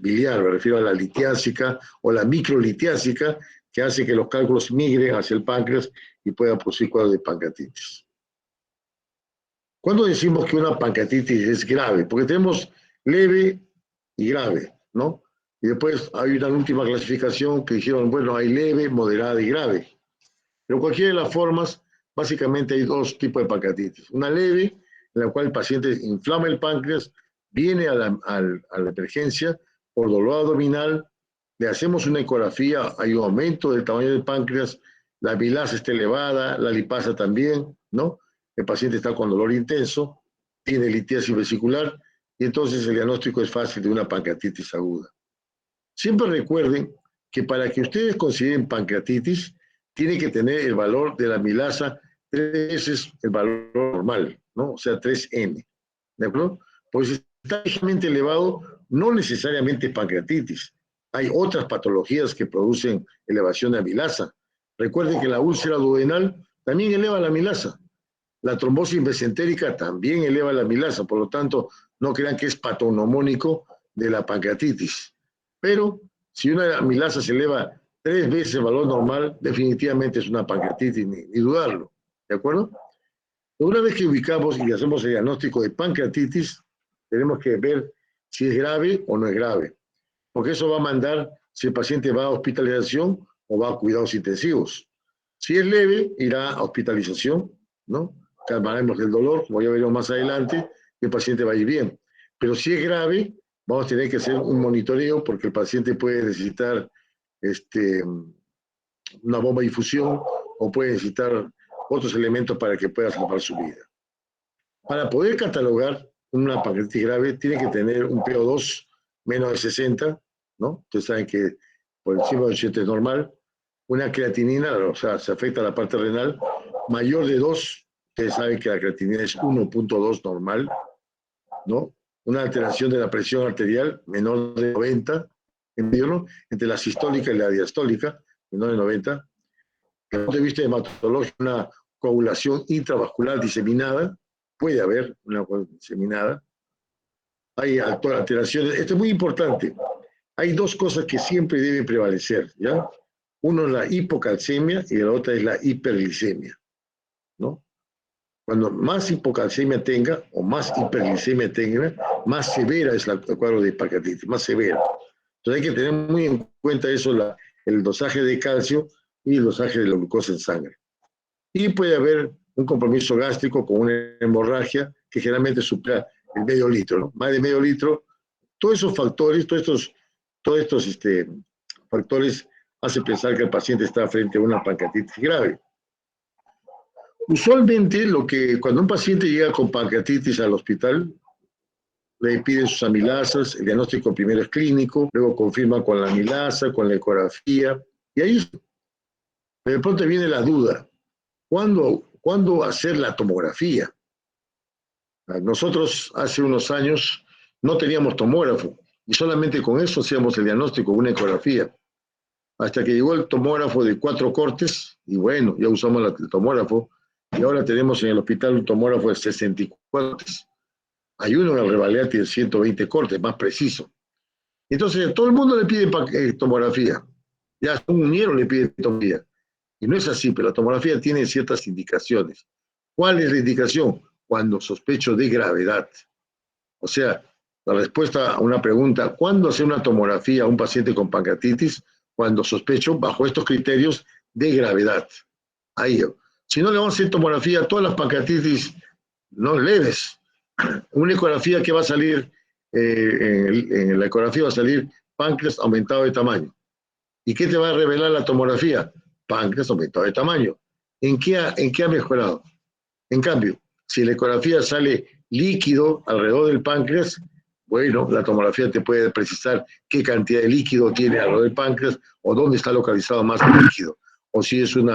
biliar, me refiero a la litiásica o la microlitiásica, que hace que los cálculos migren hacia el páncreas y puedan producir cuadros de pancreatitis. ¿Cuándo decimos que una pancreatitis es grave? Porque tenemos leve y grave, ¿no? Y después hay una última clasificación que dijeron, bueno, hay leve, moderada y grave. Pero cualquiera de las formas, básicamente hay dos tipos de pancreatitis. Una leve, en la cual el paciente inflama el páncreas, viene a la emergencia por dolor abdominal, le hacemos una ecografía, hay un aumento del tamaño del páncreas, la amilasa está elevada, la lipasa también, ¿no? El paciente está con dolor intenso, tiene litiasis vesicular, y entonces el diagnóstico es fácil de una pancreatitis aguda. Siempre recuerden que para que ustedes consideren pancreatitis, tiene que tener el valor de la amilasa 3 veces el valor normal, ¿no? O sea, 3N, ¿de acuerdo? Pues si está ligeramente elevado, no necesariamente es pancreatitis. Hay otras patologías que producen elevación de amilasa. Recuerden que la úlcera duodenal también eleva la amilasa. La trombosis mesentérica también eleva la amilasa, por lo tanto, no crean que es patognomónico de la pancreatitis. Pero si una amilasa se eleva 3 veces el valor normal, definitivamente es una pancreatitis, ni dudarlo. ¿De acuerdo? Una vez que ubicamos y hacemos el diagnóstico de pancreatitis, tenemos que ver si es grave o no es grave, porque eso va a mandar si el paciente va a hospitalización o va a cuidados intensivos. Si es leve, irá a hospitalización, ¿no? Calmaremos el dolor, como ya veremos más adelante, y el paciente va a ir bien. Pero si es grave, vamos a tener que hacer un monitoreo porque el paciente puede necesitar una bomba de infusión o puede necesitar otros elementos para que pueda salvar su vida. Para poder catalogar una pancreatitis grave, tiene que tener un PO2 menos de 60, ¿no? Ustedes saben que por encima de 80 es normal. Una creatinina, o sea, se afecta a la parte renal, mayor de 2, ustedes saben que la creatinina es 1.2 normal, ¿no? Una alteración de la presión arterial menor de 90, entre la sistólica y la diastólica, menor de 90. Desde el punto de vista hematológico, una coagulación intravascular diseminada, puede haber una coagulación diseminada. Hay alteraciones, esto es muy importante. Hay dos cosas que siempre deben prevalecer, ¿ya? Uno es la hipocalcemia y la otra es la hiperglicemia, ¿no? Cuando más hipocalcemia tenga o más hiperglicemia tenga, más severa es el cuadro de pancreatitis, más severa. Entonces hay que tener muy en cuenta eso, el dosaje de calcio y el dosaje de la glucosa en sangre. Y puede haber un compromiso gástrico con una hemorragia que generalmente supera el medio litro, ¿no? Más de medio litro. Todos esos factores, todos estos factores hacen pensar que el paciente está frente a una pancreatitis grave. Usualmente, cuando un paciente llega con pancreatitis al hospital, le piden sus amilasas, el diagnóstico primero es clínico, luego confirma con la amilasa, con la ecografía, y ahí de pronto viene la duda, ¿cuándo hacer la tomografía? Nosotros hace unos años no teníamos tomógrafo, y solamente con eso hacíamos el diagnóstico, una ecografía. Hasta que llegó el tomógrafo de 4 cortes, y bueno, ya usamos el tomógrafo, y ahora tenemos en el hospital un tomógrafo de 64 cortes. Hay uno en el Revalea de 120 cortes, más preciso. Entonces, todo el mundo le pide tomografía. Ya un uñero le pide tomografía. Y no es así, pero la tomografía tiene ciertas indicaciones. ¿Cuál es la indicación? Cuando sospecho de gravedad. O sea, la respuesta a una pregunta, ¿cuándo hacer una tomografía a un paciente con pancreatitis? Cuando sospecho, bajo estos criterios, de gravedad. Ahí. Si no le vamos a hacer tomografía a todas las pancreatitis no leves, una ecografía que va a salir, en la ecografía va a salir páncreas aumentado de tamaño. ¿Y qué te va a revelar la tomografía? Páncreas aumentado de tamaño. ¿En qué ha mejorado? En cambio, si la ecografía sale líquido alrededor del páncreas, bueno, la tomografía te puede precisar qué cantidad de líquido tiene alrededor del páncreas o dónde está localizado más el líquido. O si es un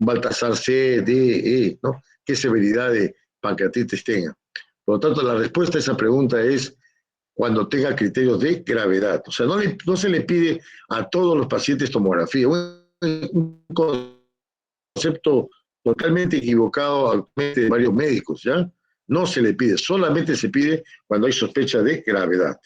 Baltasar C, D, E, ¿no? ¿Qué severidad de pancreatitis tenga? Por lo tanto, la respuesta a esa pregunta es cuando tenga criterios de gravedad. O sea, no se le pide a todos los pacientes tomografía. Un concepto totalmente equivocado de varios médicos, ¿ya? No se le pide, solamente se pide cuando hay sospecha de gravedad.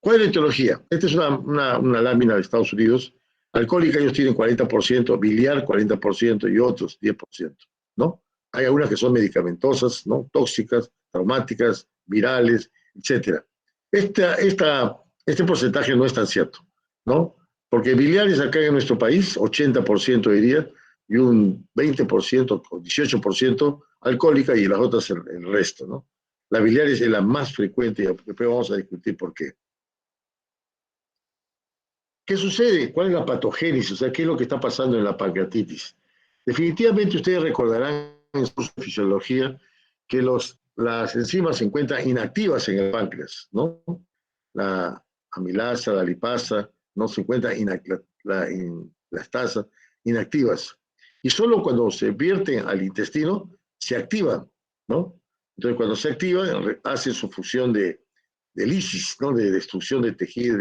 ¿Cuál es la etiología? Esta es una lámina de Estados Unidos. Alcohólica ellos tienen 40%, biliar 40% y otros 10%, ¿no? Hay algunas que son medicamentosas, ¿no? Tóxicas, traumáticas, virales, etcétera. Este porcentaje no es tan cierto, ¿no? Porque biliares acá en nuestro país, 80% diría, y un 20% o 18% alcohólica y las otras el resto, ¿no? La biliar es la más frecuente y después vamos a discutir por qué. ¿Qué sucede? ¿Cuál es la patogénesis? O sea, ¿qué es lo que está pasando en la pancreatitis? Definitivamente ustedes recordarán en su fisiología que las enzimas se encuentran inactivas en el páncreas, ¿no? La amilasa, la lipasa, no se encuentran la estasa inactivas. Y solo cuando se vierten al intestino se activan, ¿no? Entonces, cuando se activan, hace su función de lisis, ¿no? De destrucción de tejido,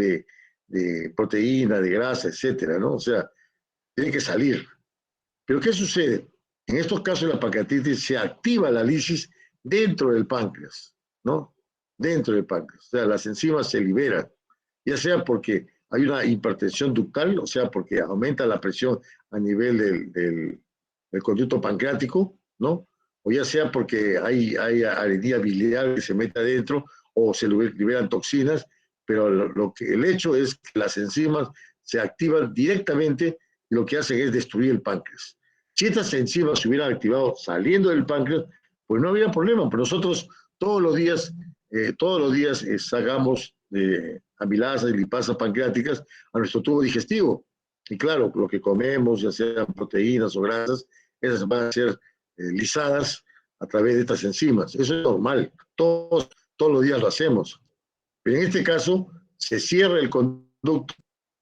de proteína, de grasa, etcétera, ¿no? O sea, tiene que salir. Pero ¿qué sucede? En estos casos de la pancreatitis se activa la lisis dentro del páncreas, ¿no? Dentro del páncreas. O sea, las enzimas se liberan, ya sea porque hay una hipertensión ductal, o sea, porque aumenta la presión a nivel del conducto pancreático, ¿no? O ya sea porque hay aridía biliar que se mete adentro o se liberan toxinas, pero el hecho es que las enzimas se activan directamente y lo que hacen es destruir el páncreas. Si estas enzimas se hubieran activado saliendo del páncreas, pues no había problema, pero nosotros todos los días sacamos amilasas y lipasas pancreáticas a nuestro tubo digestivo. Y claro, lo que comemos, ya sean proteínas o grasas, esas van a ser lisadas a través de estas enzimas. Eso es normal, todos los días lo hacemos. Pero en este caso, se cierra el conducto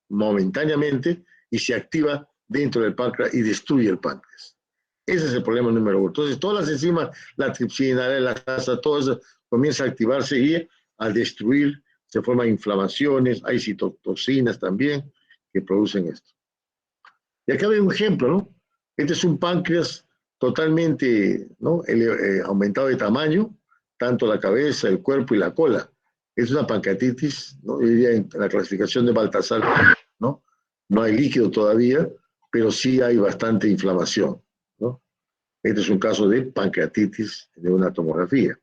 momentáneamente y se activa dentro del páncreas y destruye el páncreas. Ese es el problema número uno. Entonces, todas las enzimas, la tripsina, la lactasa, todo eso comienza a activarse y al destruir se forman inflamaciones, hay citotoxinas también que producen esto. Y acá hay un ejemplo, ¿no? Este es un páncreas totalmente, ¿no? Aumentado de tamaño, tanto la cabeza, el cuerpo y la cola. Es una pancreatitis, ¿no? Yo diría en la clasificación de Baltasar, ¿no? No hay líquido todavía, pero sí hay bastante inflamación, ¿no? Este es un caso de pancreatitis de una tomografía.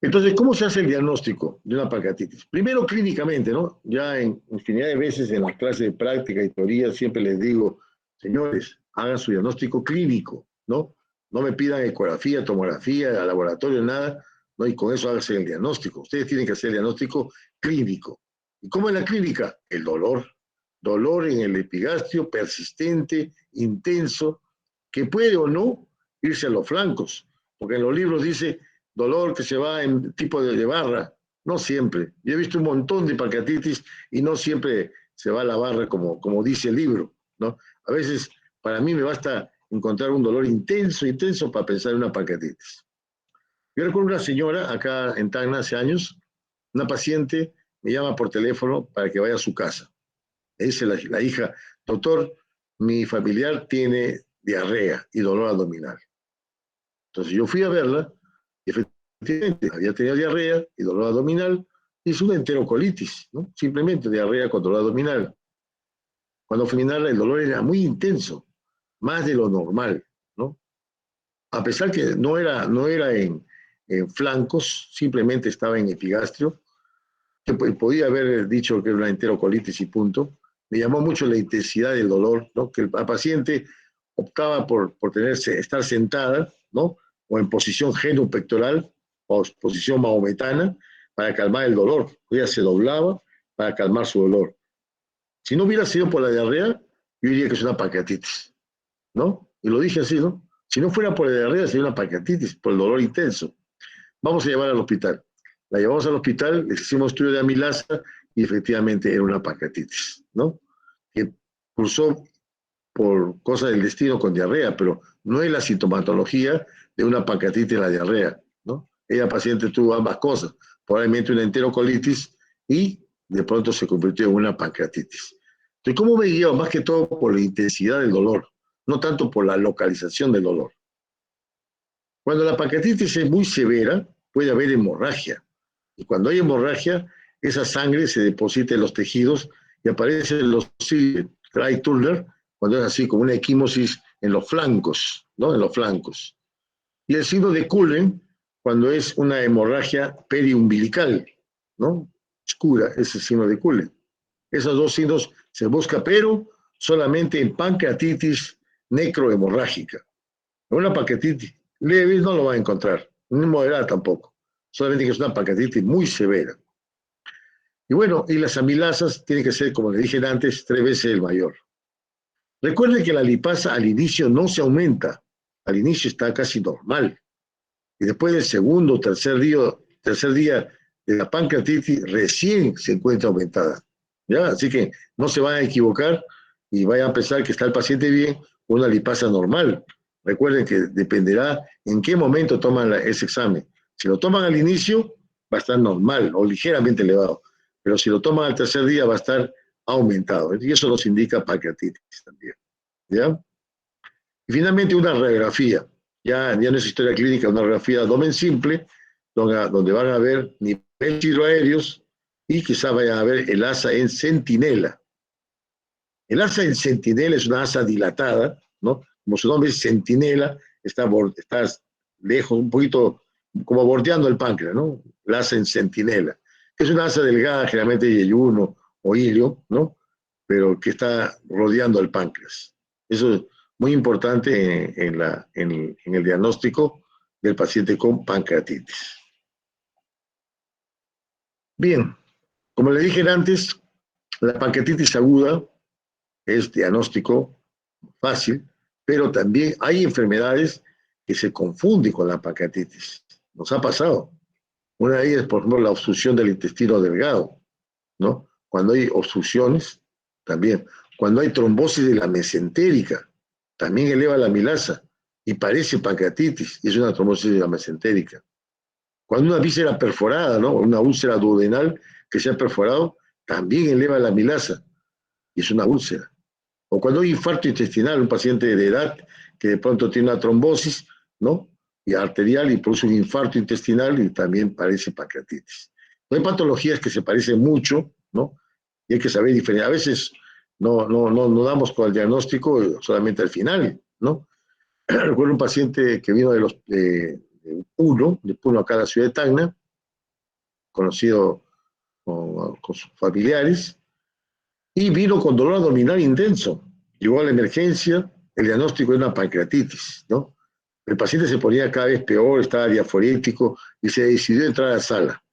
Entonces, ¿cómo se hace el diagnóstico de una pancreatitis? Primero, clínicamente, ¿no? Ya en infinidad de veces en las clases de práctica y teoría siempre les digo, señores, hagan su diagnóstico clínico, ¿no? No me pidan ecografía, tomografía, laboratorio, nada, ¿no? Y con eso háganse el diagnóstico. Ustedes tienen que hacer el diagnóstico clínico. ¿Y cómo es la clínica? El dolor. Dolor en el epigastrio persistente, intenso, que puede o no irse a los flancos, porque en los libros dice dolor que se va en tipo de barra, no siempre. Yo he visto un montón de pancreatitis y no siempre se va a la barra como dice el libro, ¿no? A veces para mí me basta encontrar un dolor intenso, intenso para pensar en una pancreatitis. Yo recuerdo una señora acá en Tacna hace años, una paciente me llama por teléfono para que vaya a su casa. Me dice la hija, doctor, mi familiar tiene diarrea y dolor abdominal. Entonces yo fui a verla y efectivamente había tenido diarrea y dolor abdominal y es una enterocolitis, ¿no? Simplemente diarrea con dolor abdominal. Cuando fui a mirarla el dolor era muy intenso, más de lo normal, ¿no? A pesar que no era en flancos, simplemente estaba en epigastrio, que podía haber dicho que era una enterocolitis y punto. Me llamó mucho la intensidad del dolor, ¿no? Que la paciente optaba por estar sentada, ¿no? O en posición genupectoral o posición mahometana para calmar el dolor. Ella se doblaba para calmar su dolor. Si no hubiera sido por la diarrea, yo diría que es una pancreatitis, ¿no? Y lo dije así, ¿no? Si no fuera por la diarrea, sería una pancreatitis, por el dolor intenso. Vamos a llevar al hospital. La llevamos al hospital, le hicimos estudio de amilasa y efectivamente era una pancreatitis, ¿no? Que cursó por cosas del destino con diarrea, pero no es la sintomatología de una pancreatitis en la diarrea, ¿no? Ella paciente tuvo ambas cosas, probablemente una enterocolitis y de pronto se convirtió en una pancreatitis. Entonces, ¿cómo me guió? Más que todo por la intensidad del dolor, no tanto por la localización del dolor. Cuando la pancreatitis es muy severa, puede haber hemorragia. Y cuando hay hemorragia, esa sangre se deposita en los tejidos y aparecen los Craig Turner, cuando es así como una equimosis en los flancos, ¿no? En los flancos. Y el signo de Cullen, cuando es una hemorragia periumbilical, ¿no? Oscura, ese es el signo de Cullen. Esos dos signos se busca, pero solamente en pancreatitis necrohemorrágica. En una pancreatitis leve no lo va a encontrar, ni moderada tampoco. Solamente que es una pancreatitis muy severa. Y bueno, y las amilasas tienen que ser, como le dije antes, 3 veces el mayor. Recuerde que la lipasa al inicio no se aumenta, al inicio está casi normal. Y después del segundo o tercer día de la pancreatitis, recién se encuentra aumentada. ¿Ya? Así que no se van a equivocar y vayan a pensar que está el paciente bien con una lipasa normal. Recuerden que dependerá en qué momento toman ese examen. Si lo toman al inicio, va a estar normal o ligeramente elevado. Pero si lo toman al tercer día, va a estar aumentado. Y eso nos indica pancreatitis también. ¿Ya? Y finalmente una radiografía. Ya no es historia clínica, una radiografía de abdomen simple, donde van a ver niveles hidroaéreos y quizás vayan a ver el asa en centinela. El asa en centinela es una asa dilatada, ¿no? Como su nombre es centinela, está lejos, un poquito como bordeando el páncreas, ¿no? El asa en centinela, que es una asa delgada, generalmente de yeyuno o ilio, ¿no? Pero que está rodeando el páncreas. Eso es muy importante en el diagnóstico del paciente con pancreatitis. Bien, como le dije antes, la pancreatitis aguda es diagnóstico fácil, pero también hay enfermedades que se confunden con la pancreatitis. Nos ha pasado. Una de ellas, por ejemplo, la obstrucción del intestino delgado, ¿no? Cuando hay obstrucciones, también. Cuando hay trombosis de la mesentérica, también eleva la amilasa y parece pancreatitis, y es una trombosis de la mesentérica. Cuando una víscera perforada, ¿no? Una úlcera duodenal que se ha perforado, también eleva la amilasa y es una úlcera. O cuando hay infarto intestinal, un paciente de edad que de pronto tiene una trombosis, ¿no? Y arterial y produce un infarto intestinal y también parece pancreatitis. No hay patologías que se parecen mucho, ¿no? Y hay que saber diferenciar. A veces no damos con el diagnóstico solamente al final, ¿no? Recuerdo un paciente que vino de Puno, acá a la ciudad de Tacna, conocido con sus familiares, y vino con dolor abdominal intenso. Llegó a la emergencia, el diagnóstico era una pancreatitis, ¿no? El paciente se ponía cada vez peor, estaba diaforético y se decidió entrar a la sala.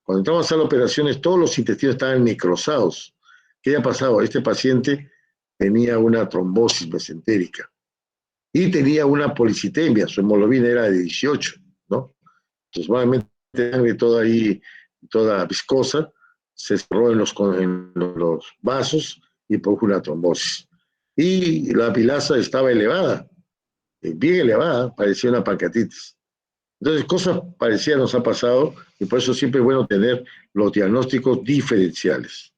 Cuando entramos a la sala de operaciones, todos los intestinos estaban necrosados. ¿Qué había pasado? Este paciente tenía una trombosis mesentérica y tenía una policitemia, su hemoglobina era de 18, ¿no? Entonces, nuevamente, sangre toda ahí, toda viscosa, se cerró en los vasos y produjo una trombosis. Y la pilasa estaba elevada, bien elevada, parecía una pancreatitis. Entonces, cosas parecidas nos ha pasado y por eso siempre es bueno tener los diagnósticos diferenciales.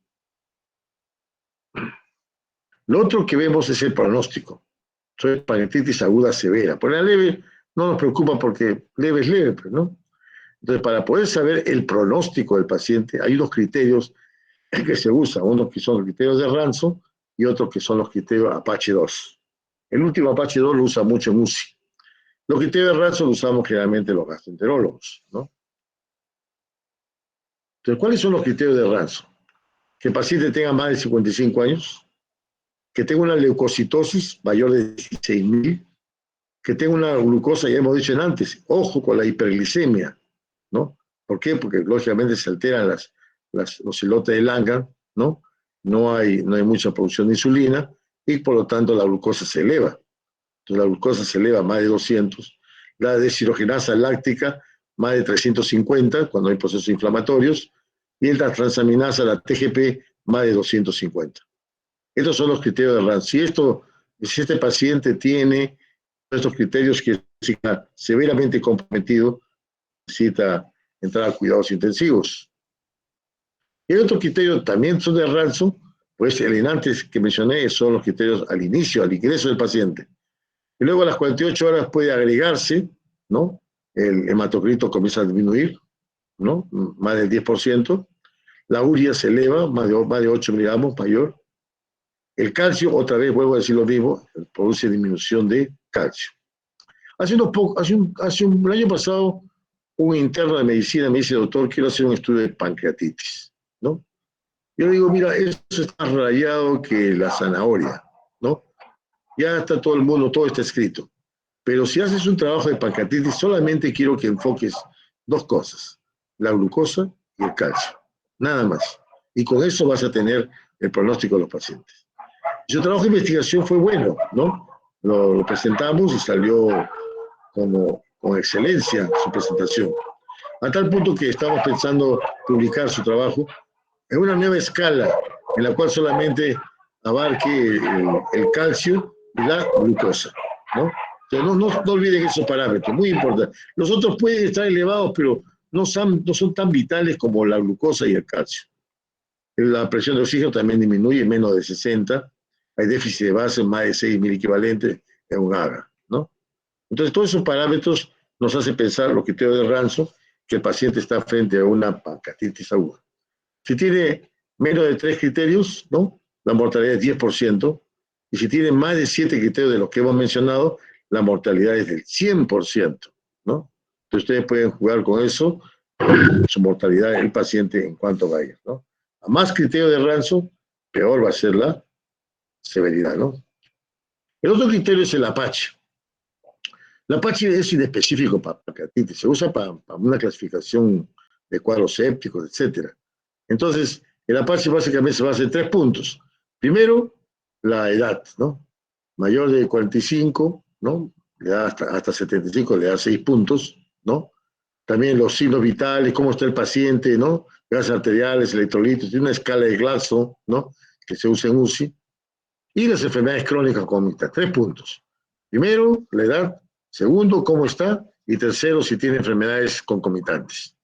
Lo otro que vemos es el pronóstico. Soy pancreatitis aguda severa. Por la leve no nos preocupa porque leve es leve, pues, ¿no? Entonces, para poder saber el pronóstico del paciente, hay unos criterios que se usan, unos que son los criterios de Ransom y otros que son los criterios Apache 2. El último Apache 2 lo usa mucho en UCI. Los criterios de Ransom lo usamos generalmente los gastroenterólogos, ¿no? Entonces, ¿cuáles son los criterios de Ransom? Que el paciente tenga más de 55 años, que tenga una leucocitosis mayor de 16.000, que tenga una glucosa, ya hemos dicho antes, ojo con la hiperglicemia, ¿no? ¿Por qué? Porque lógicamente se alteran los islotes de Langhans, ¿no? No hay mucha producción de insulina y por lo tanto la glucosa se eleva. Entonces la glucosa se eleva a más de 200, la deshidrogenasa láctica más de 350 cuando hay procesos inflamatorios y la transaminasa, la TGP, más de 250. Estos son los criterios de RANS. Si este paciente tiene estos criterios que está severamente comprometido, necesita entrar a cuidados intensivos. Y el otro criterio también son de Ransom, pues el antes que mencioné son los criterios al inicio, al ingreso del paciente. Y luego a las 48 horas puede agregarse, ¿no? El hematocrito comienza a disminuir, ¿no? Más del 10%. la urea se eleva, más de 8 miligramos mayor. El calcio, otra vez vuelvo a decir lo mismo, produce disminución de calcio. El año pasado, un interno de medicina me dice, doctor, quiero hacer un estudio de pancreatitis, ¿no? Yo digo, mira, eso está más rayado que la zanahoria, ¿no? Ya está todo el mundo, todo está escrito. Pero si haces un trabajo de pancreatitis, solamente quiero que enfoques dos cosas, la glucosa y el calcio, nada más. Y con eso vas a tener el pronóstico de los pacientes. Su trabajo de investigación fue bueno, ¿no? Lo presentamos y salió con excelencia su presentación. A tal punto que estamos pensando publicar su trabajo en una nueva escala, en la cual solamente abarque el calcio y la glucosa, ¿no? Entonces, no olviden esos parámetros, muy importante. Los otros pueden estar elevados, pero no son tan vitales como la glucosa y el calcio. La presión de oxígeno también disminuye, menos de 60. Hay déficit de base, más de 6.000 equivalentes en un AGA, ¿no? Entonces, todos esos parámetros nos hacen pensar, lo que creo de Ranzo, que el paciente está frente a una pancreatitis aguda. Si tiene menos de 3 criterios, ¿no? La mortalidad es 10%, y si tiene más de 7 criterios de los que hemos mencionado, la mortalidad es del 100%, ¿no? Entonces ustedes pueden jugar con eso, su mortalidad del paciente en cuanto vaya, ¿no? A más criterio de Ranzo, peor va a ser la severidad, ¿no? El otro criterio es el Apache. El Apache es inespecífico para pancreatitis, se usa para una clasificación de cuadros sépticos, etcétera. Entonces, el Apache básicamente se basa en 3 puntos. Primero, la edad, ¿no? Mayor de 45, ¿no? Le da hasta 75, le da 6 puntos, ¿no? También los signos vitales, cómo está el paciente, ¿no? Gases arteriales, electrolitos, tiene una escala de Glasgow, ¿no? Que se usa en UCI. Y las enfermedades crónicas concomitantes, 3 puntos. Primero, la edad. Segundo, cómo está. Y tercero, si tiene enfermedades concomitantes.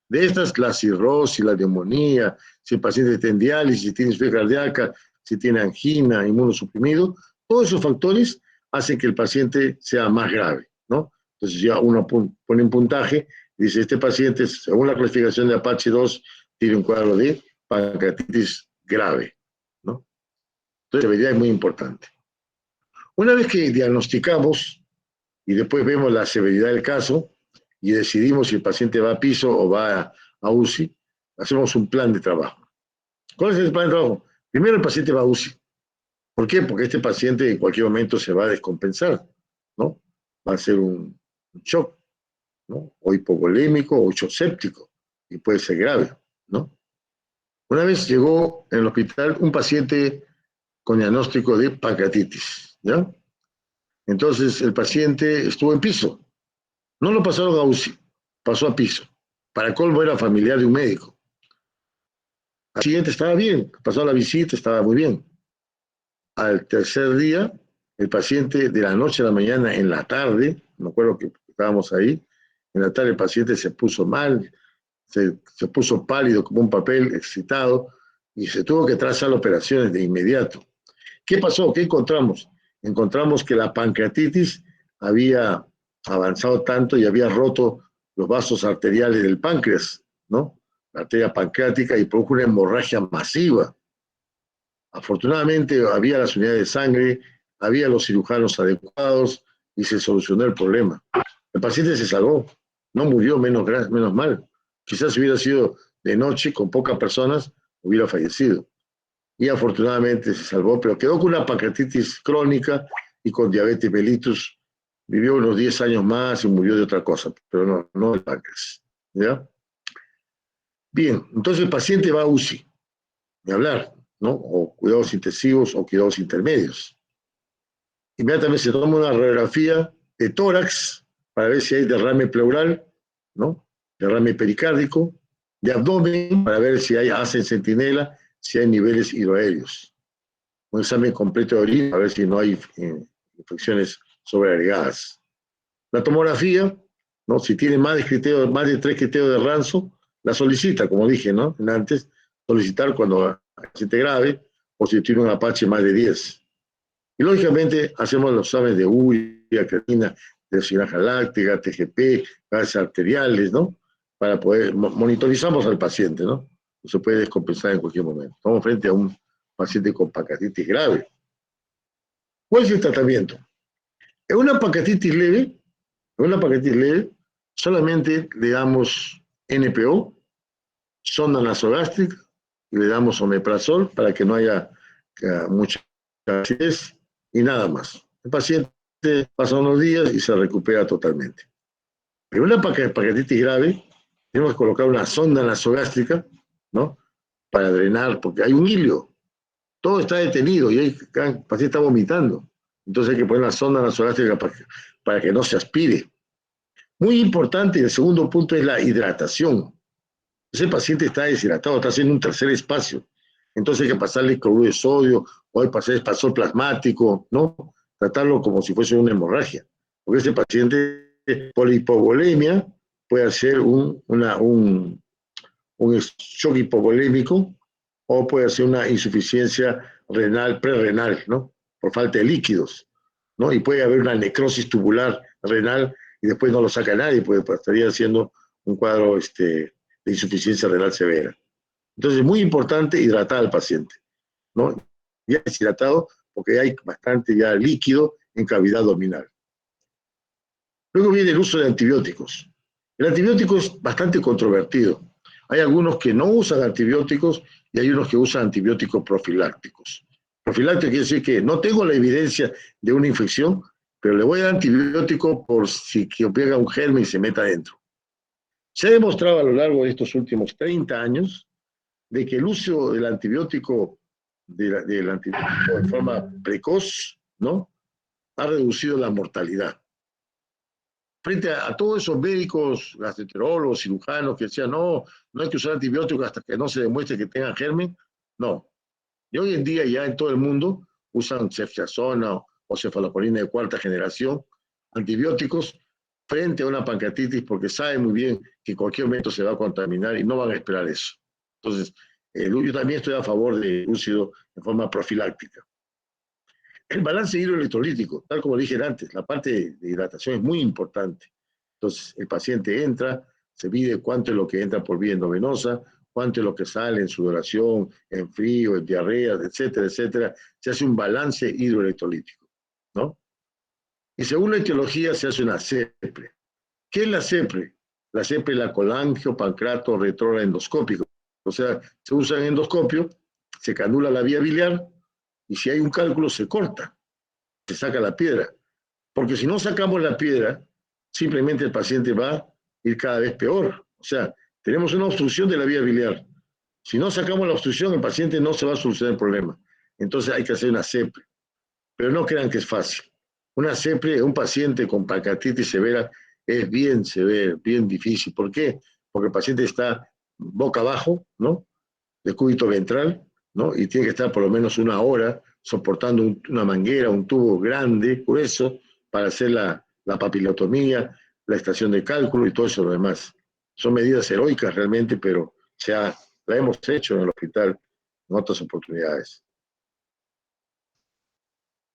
De estas, la cirrosis, la neumonía, si el paciente está en diálisis, si tiene insuficiencia cardíaca, si tiene angina, inmunosuprimido, todos esos factores hacen que el paciente sea más grave, ¿no? Entonces ya uno pone un puntaje y dice, este paciente, según la clasificación de Apache 2, tiene un cuadro de pancreatitis grave, ¿no? Entonces, la severidad es muy importante. Una vez que diagnosticamos y después vemos la severidad del caso y decidimos si el paciente va a piso o va a UCI, hacemos un plan de trabajo. ¿Cuál es el plan de trabajo? Primero el paciente va a UCI. ¿Por qué? Porque este paciente en cualquier momento se va a descompensar, ¿no? Va a ser un shock, ¿no? O hipovolémico o shock séptico, y puede ser grave, ¿no? Una vez llegó en el hospital un paciente con diagnóstico de pancreatitis, ¿ya? Entonces el paciente estuvo en piso. No lo pasaron a UCI, pasó a piso. Para colmo era familiar de un médico. Al siguiente estaba bien, pasó la visita, estaba muy bien. Al tercer día, el paciente de la noche a la mañana, en la tarde, me acuerdo que estábamos ahí, en la tarde el paciente se puso mal, se puso pálido como un papel, excitado, y se tuvo que trazar operaciones de inmediato. ¿Qué pasó? ¿Qué encontramos? Encontramos que la pancreatitis había avanzado tanto y había roto los vasos arteriales del páncreas, ¿no? La arteria pancreática, y produjo una hemorragia masiva. Afortunadamente había las unidades de sangre, había los cirujanos adecuados y se solucionó el problema. El paciente se salvó, no murió, menos mal. Quizás si hubiera sido de noche, con pocas personas, hubiera fallecido. Y afortunadamente se salvó, pero quedó con una pancreatitis crónica y con diabetes mellitus. Vivió unos 10 años más y murió de otra cosa, pero no el páncreas. ¿Ya? Bien, entonces el paciente va a UCI, de hablar, ¿no? O cuidados intensivos o cuidados intermedios. Inmediatamente se toma una radiografía de tórax para ver si hay derrame pleural, ¿no? Derrame pericárdico, de abdomen para ver si hay asa en centinela, si hay niveles hidroaéreos. Un examen completo de orina para ver si no hay infecciones sobreagregadas. La tomografía, ¿no? Si tiene más de 3 criterios de Ranzo, la solicita, como dije, ¿no? Antes, solicitar cuando hay paciente grave o si tiene un Apache más de 10. Y lógicamente hacemos los exámenes de urea, creatina, deshidrogenasa láctica, TGP, gases arteriales, ¿no? Para poder monitorizamos al paciente, ¿no? se puede descompensar en cualquier momento. Estamos frente a un paciente con pancreatitis grave. ¿Cuál es el tratamiento? En una pancreatitis leve, solamente le damos NPO, sonda nasogástrica, y le damos omeprazol para que no haya mucha acidez y nada más. El paciente pasa unos días y se recupera totalmente. En una pancreatitis grave, tenemos que colocar una sonda nasogástrica, ¿no? Para drenar, porque hay un hilio, todo está detenido y el paciente está vomitando. Entonces hay que poner una sonda nasogástrica para que no se aspire. Muy importante, el segundo punto es la hidratación. Ese paciente está deshidratado, está haciendo un tercer espacio. Entonces hay que pasarle cloruro de sodio o hay que pasar espasor plasmático, ¿no? Tratarlo como si fuese una hemorragia. Porque ese paciente por hipovolemia puede hacer un shock hipovolémico o puede hacer una insuficiencia renal, prerrenal, ¿no? Por falta de líquidos, ¿no? Y puede haber una necrosis tubular renal y después no lo saca nadie, pues estaría haciendo un cuadro de insuficiencia renal severa. Entonces es muy importante hidratar al paciente, ¿no? Ya deshidratado porque hay bastante ya líquido en cavidad abdominal. Luego viene el uso de antibióticos. El antibiótico es bastante controvertido. Hay algunos que no usan antibióticos y hay unos que usan antibióticos profilácticos. Profiláctico quiere decir que no tengo la evidencia de una infección, pero le voy a dar antibiótico por si que pega un germen y se meta adentro. Se ha demostrado a lo largo de estos últimos 30 años de que el uso del antibiótico, de forma precoz, ¿no? Ha reducido la mortalidad. Frente a todos esos médicos, gastroenterólogos, cirujanos que decían, no, no hay que usar antibióticos hasta que no se demuestre que tengan germen, no. Y hoy en día ya en todo el mundo usan ceftriaxona o cefalosporina de cuarta generación, antibióticos, frente a una pancreatitis porque saben muy bien que en cualquier momento se va a contaminar y no van a esperar eso. Entonces, yo también estoy a favor del uso en forma profiláctica. El balance hidroelectrolítico, tal como dije antes, la parte de hidratación es muy importante. Entonces, el paciente entra, se mide cuánto es lo que entra por vía endovenosa, cuánto es lo que sale en sudoración, en frío, en diarrea, etcétera, etcétera. Se hace un balance hidroelectrolítico, ¿no? Y según la etiología se hace una CEPRE. ¿Qué es la CEPRE? La CEPRE es la colangiopancreato retrógrado endoscópico. O sea, se usa en endoscopio, se canula la vía biliar y si hay un cálculo se corta, se saca la piedra. Porque si no sacamos la piedra, simplemente el paciente va a ir cada vez peor. O sea, tenemos una obstrucción de la vía biliar. Si no sacamos la obstrucción, el paciente no se va a solucionar el problema. Entonces hay que hacer una CEPRE. Pero no crean que es fácil. Una CEPRE, un paciente con pancreatitis severa, es bien severo, bien difícil. ¿Por qué? Porque el paciente está boca abajo, ¿no? De cúbito ventral, ¿no? Y tiene que estar por lo menos una hora soportando una manguera, un tubo grande, grueso, para hacer la papilotomía, la estación de cálculo y todo eso lo demás. Son medidas heroicas realmente, pero la hemos hecho en el hospital en otras oportunidades.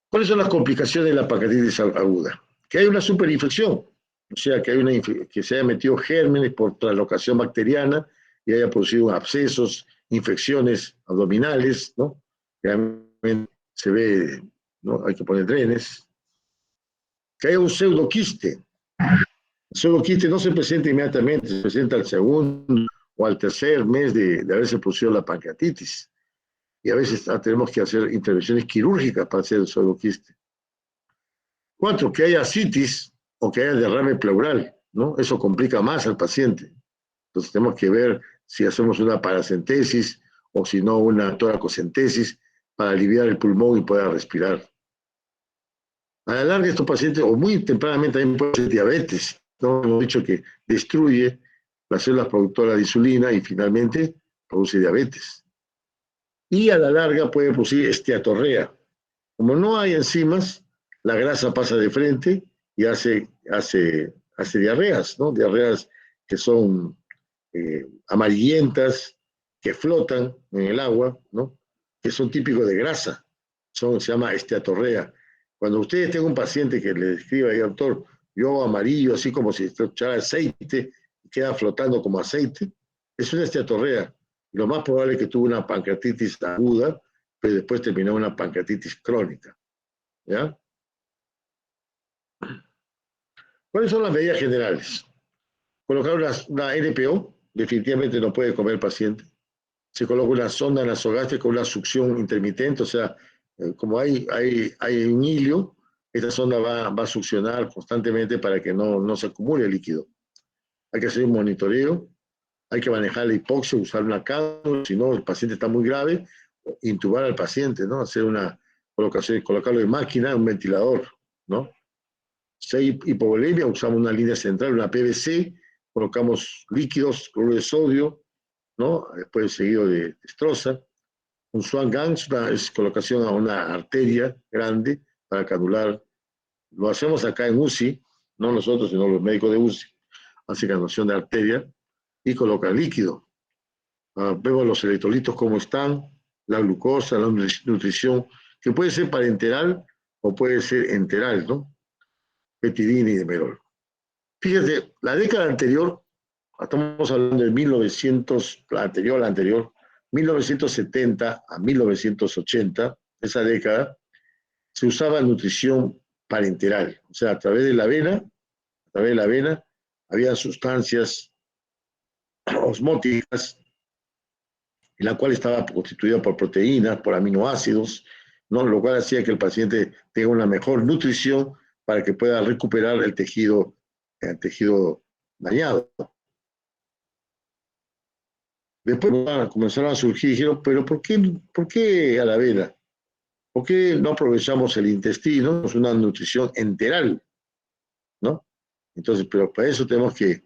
¿Cuáles son las complicaciones de la pancreatitis aguda? Que hay una superinfección, o sea, que se haya metido gérmenes por translocación bacteriana y haya producido abscesos, infecciones abdominales, ¿no? Realmente se ve, ¿no? Hay que poner drenes. Que haya un pseudoquiste. El pseudoquiste no se presenta inmediatamente, se presenta al segundo o al tercer mes de haberse producido la pancreatitis. Y a veces tenemos que hacer intervenciones quirúrgicas para hacer el pseudoquiste. 4, que haya ascitis o que haya derrame pleural, ¿no? Eso complica más al paciente. Entonces tenemos que ver si hacemos una paracentesis o si no una toracocentesis para aliviar el pulmón y pueda respirar. A la larga estos pacientes, o muy tempranamente también puede ser diabetes, ¿no? Hemos dicho que destruye las células productoras de insulina y finalmente produce diabetes. Y a la larga puede producir esteatorrea. Como no hay enzimas, la grasa pasa de frente y hace diarreas, ¿no? Diarreas que son amarillentas, que flotan en el agua, ¿no? Que son típicos de grasa. Se llama esteatorrea. Cuando ustedes tengan un paciente que le describa, doctor, yo hago amarillo, así como si echara aceite, y queda flotando como aceite, es una esteatorrea. Lo más probable es que tuvo una pancreatitis aguda, pero después terminó una pancreatitis crónica. ¿Ya? ¿Cuáles son las medidas generales? Colocar una NPO, definitivamente no puede comer el paciente. Se coloca una sonda nasogástrica con una succión intermitente, o sea, como hay un hilio, esta sonda va a succionar constantemente para que no se acumule el líquido. Hay que hacer un monitoreo, hay que manejar la hipoxia, usar una cánula, si no el paciente está muy grave, intubar al paciente, ¿no? Hacer una colocación, colocarlo en máquina, un ventilador, ¿no? Si hay hipovolemia, usamos una línea central, una PVC, colocamos líquidos, cloruro de sodio, ¿no? Después seguido de destroza. Un Swan Gang es colocación a una arteria grande para canular. Lo hacemos acá en UCI, no nosotros, sino los médicos de UCI. Hace canulación de arteria y coloca líquido. Vemos los electrolitos cómo están, la glucosa, la nutrición, que puede ser parenteral o puede ser enteral, ¿no? Petidina y demerol. Fíjate, la década anterior, estamos hablando de 1900, la anterior, 1970 a 1980, esa década, se usaba nutrición parenteral, o sea, a través de la vena, había sustancias osmóticas, en la cual estaba constituida por proteínas, por aminoácidos, ¿no? Lo cual hacía que el paciente tenga una mejor nutrición para que pueda recuperar el tejido dañado. Después comenzaron a surgir y dijeron, pero ¿por qué a la avena? ¿Por qué no aprovechamos el intestino? Es una nutrición enteral, ¿no? Entonces, pero para eso tenemos que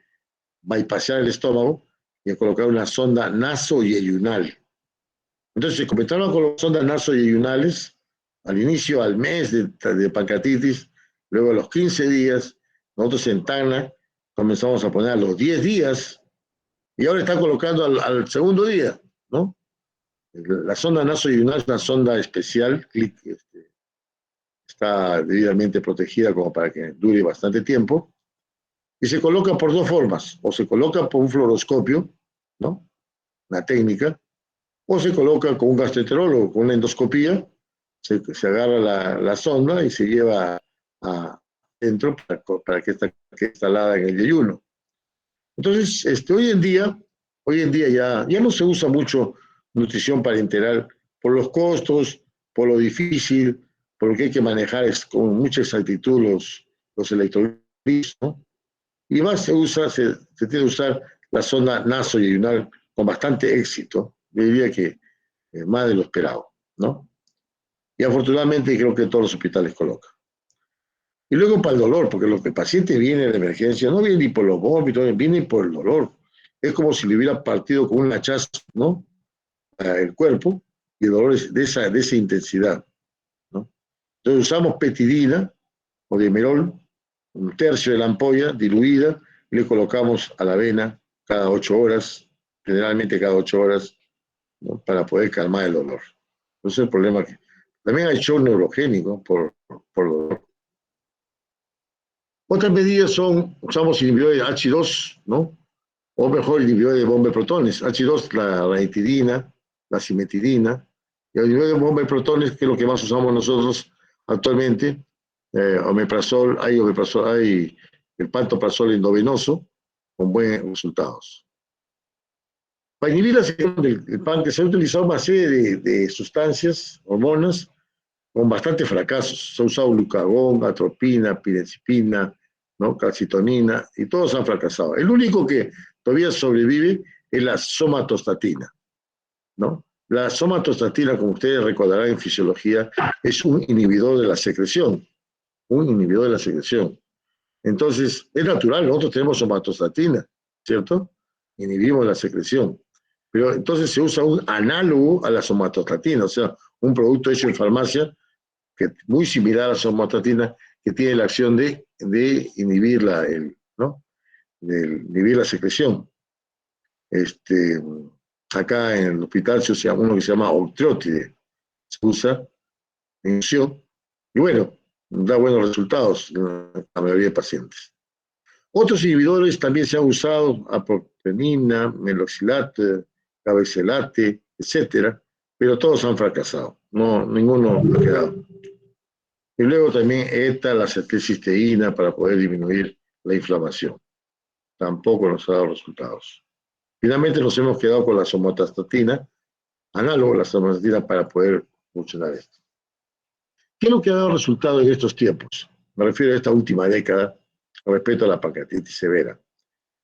bypassar el estómago y colocar una sonda nasoyeyunal. Entonces se comenzaron con las sondas nasoyeyunales al inicio, al mes de pancreatitis, luego a los 15 días, nosotros en Tacna comenzamos a poner a los 10 días y ahora están colocando al segundo día, ¿no? La sonda nasoyeyunal es una sonda especial, está debidamente protegida como para que dure bastante tiempo, y se coloca por dos formas, o se coloca por un fluoroscopio, ¿no? Una técnica, o se coloca con un gastroenterólogo, con una endoscopía, se agarra la sonda y se lleva adentro para que esté instalada en el yeyuno. Entonces, hoy en día ya no se usa mucho nutrición parenteral por los costos, por lo difícil, por lo que hay que manejar con mucha exactitud los electrolitos, ¿no? Y más se tiene que usar la sonda nasoyeyunal con bastante éxito. Yo diría que más de lo esperado, ¿no? Y afortunadamente creo que todos los hospitales colocan. Y luego para el dolor, porque lo que el paciente viene de emergencia no viene ni por los vómitos, viene por el dolor. Es como si le hubiera partido con un hachazo, ¿no? El cuerpo, y el dolor es de esa intensidad, ¿no? Entonces usamos petidina o demerol, un tercio de la ampolla diluida, y le colocamos a la vena cada 8 horas, generalmente cada 8 horas, ¿no? Para poder calmar el dolor. Entonces el problema que también hay shock neurogénico por dolor. Otras medidas usamos inhibidores de H2, ¿no? O mejor, inhibidores de bomba de protones. H2, la ranitidina, la cimetidina. Y el inhibidor de bomba de protones, que es lo que más usamos nosotros actualmente, omeprazol, hay el pantoprazol endovenoso, con buenos resultados. Para inhibir la secreción del páncreas se han utilizado una serie de sustancias, hormonas, con bastantes fracasos. Se ha usado glucagón, atropina, pirenzepina, ¿no? Calcitonina, y todos han fracasado. El único que todavía sobrevive es la somatostatina, ¿no? La somatostatina, como ustedes recordarán en fisiología, es un inhibidor de la secreción, Entonces, es natural, nosotros tenemos somatostatina, ¿cierto? Inhibimos la secreción. Pero entonces se usa un análogo a la somatostatina, o sea, un producto hecho en farmacia que muy similar a la somatostatina, que tiene la acción de inhibir ¿no? De inhibir la secreción. Acá en el hospital se usa uno que se llama Octreotide, se usa en inyección, y bueno, da buenos resultados en la mayoría de pacientes. Otros inhibidores también se han usado, aproxenina, meloxilate, Cabecelate, etcétera, pero todos han fracasado, no, ninguno ha quedado. Y luego también ETA, la acetilcisteína para poder disminuir la inflamación. Tampoco nos ha dado resultados. Finalmente nos hemos quedado con la somatostatina, análogo a la somatostatina para poder funcionar esto. ¿Qué es lo que ha dado resultado en estos tiempos? Me refiero a esta última década respecto a la pancreatitis severa.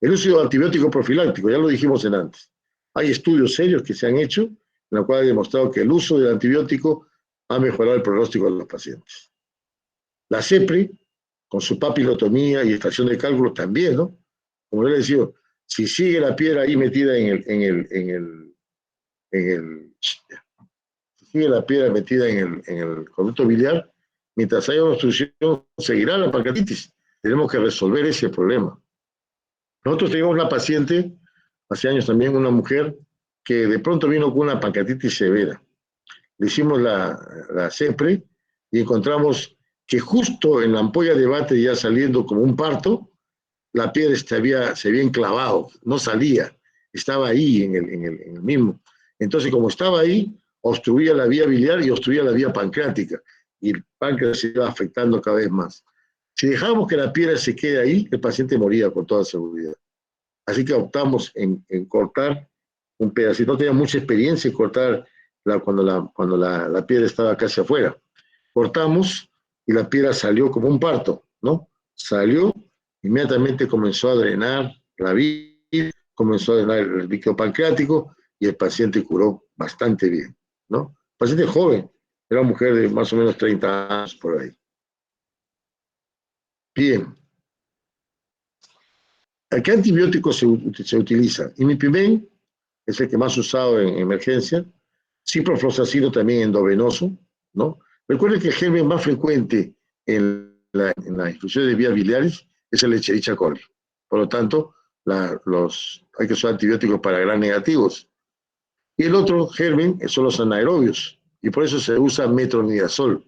El uso de antibiótico profiláctico, ya lo dijimos en antes. Hay estudios serios que se han hecho en los cuales han demostrado que el uso del antibiótico ha mejorado el pronóstico de los pacientes. La CEPRI, con su papilotomía y extracción de cálculos también, ¿no? Como yo le decía, si sigue la piedra ahí metida si sigue la piedra metida en el conducto biliar, mientras haya obstrucción, seguirá la pancreatitis. Tenemos que resolver ese problema. Nosotros teníamos una paciente, hace años también, una mujer, que de pronto vino con una pancreatitis severa. Le hicimos la CEPRE y encontramos que justo en la ampolla de bate, ya saliendo como un parto, la piedra se había enclavado, no salía, estaba ahí en el mismo. Entonces, como estaba ahí, obstruía la vía biliar y obstruía la vía pancreática, y el páncreas se iba afectando cada vez más. Si dejábamos que la piedra se quede ahí, el paciente moría con toda seguridad. Así que optamos en cortar un pedacito. No tenía mucha experiencia en cortar cuando la piedra estaba casi afuera. Cortamos y la piedra salió como un parto, ¿no? Salió, inmediatamente comenzó a drenar la vía, comenzó a drenar el líquido pancreático y el paciente curó bastante bien, ¿no? Paciente joven, era una mujer de más o menos 30 años por ahí. Bien. ¿Qué antibiótico se utiliza? Imipimen es el que más usado en emergencia. Ciprofloxacino también endovenoso, ¿no? Recuerden que el germen más frecuente en la infusión de vías biliares es el Escherichia coli. Por lo tanto, hay que usar antibióticos para gram negativos. Y el otro germen son los anaerobios, y por eso se usa metronidazol. O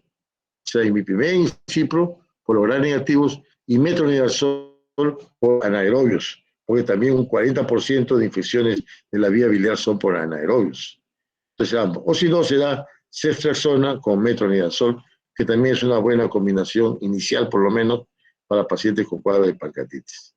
sea, imipimen y cipro por los gram negativos y metronidazol por anaerobios, porque también un 40% de infecciones de la vía biliar son por anaerobios. Entonces, ambos. O si no, se da ceftriaxona con metronidazol, que también es una buena combinación inicial, por lo menos, para pacientes con cuadro de pancreatitis.